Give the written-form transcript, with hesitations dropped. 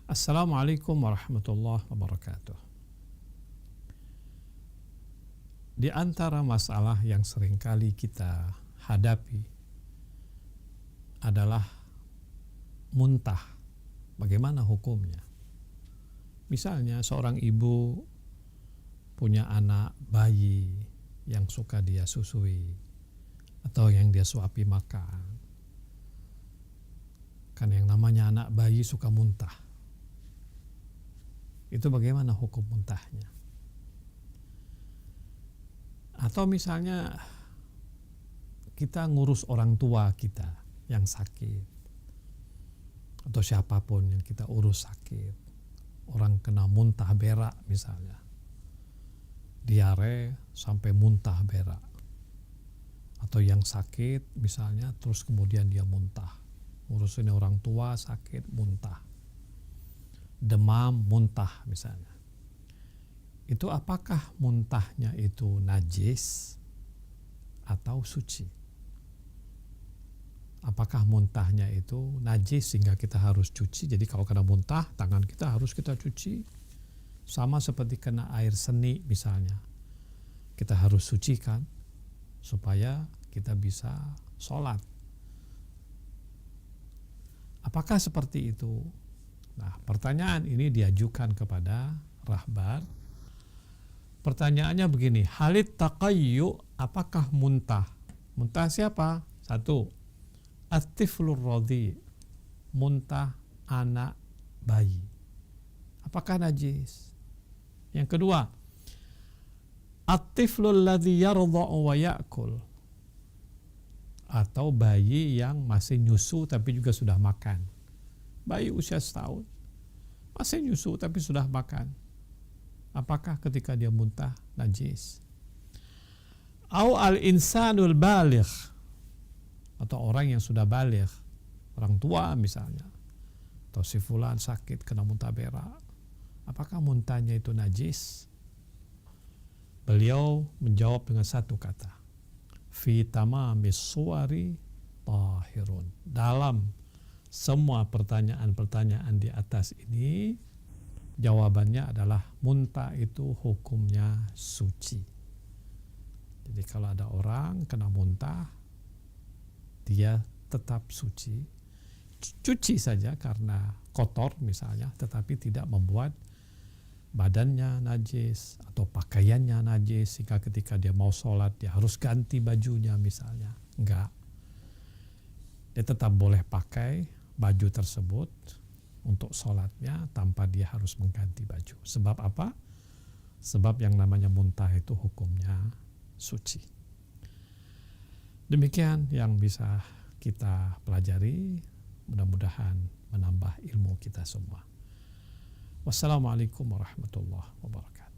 Assalamualaikum warahmatullahi wabarakatuh. Di antara masalah yang seringkali kita hadapi adalah muntah. Bagaimana hukumnya? Misalnya seorang ibu punya anak bayi yang suka dia susui atau yang dia suapi makan. Kan yang namanya anak bayi suka muntah. Itu bagaimana hukum muntahnya? Atau misalnya kita ngurus orang tua kita yang sakit, atau siapapun yang kita urus sakit, orang kena muntah berak misalnya, diare sampai muntah berak, atau yang sakit misalnya terus kemudian dia muntah, ngurusin orang tua sakit muntah, demam muntah misalnya. Itu apakah muntahnya itu najis atau suci? Apakah muntahnya itu najis sehingga kita harus cuci? Jadi kalau kena muntah, tangan kita harus kita cuci. Sama seperti kena air seni misalnya. Kita harus sucikan supaya kita bisa sholat. Apakah seperti itu? Nah, pertanyaan ini diajukan kepada rahbar. Pertanyaannya begini, halit taqayyu, apakah muntah? Muntah siapa? Satu, at-tiflur radhi, muntah anak bayi. Apakah najis? Yang kedua, at-tiflul ladzi yardha'u wa ya'kul, atau bayi yang masih nyusu tapi juga sudah makan. Bayi usia setahun masih nyusu tapi sudah makan. Apakah ketika dia muntah najis? Au al-insanul baligh, atau orang yang sudah baligh, orang tua misalnya, atau si fulan sakit kena muntah berak. Apakah muntahnya itu najis? Beliau menjawab dengan satu kata, fi tamamis suwari tahirun. Dalam semua pertanyaan-pertanyaan di atas ini, jawabannya adalah muntah itu hukumnya suci. Jadi kalau ada orang kena muntah, dia tetap suci. Cuci saja karena kotor misalnya, tetapi tidak membuat badannya najis atau pakaiannya najis sehingga ketika dia mau sholat dia harus ganti bajunya misalnya. Enggak. Dia tetap boleh pakai baju tersebut untuk sholatnya tanpa dia harus mengganti baju. Sebab apa? Sebab yang namanya muntah itu hukumnya suci. Demikian yang bisa kita pelajari, mudah-mudahan menambah ilmu kita semua. Wassalamualaikum warahmatullahi wabarakatuh.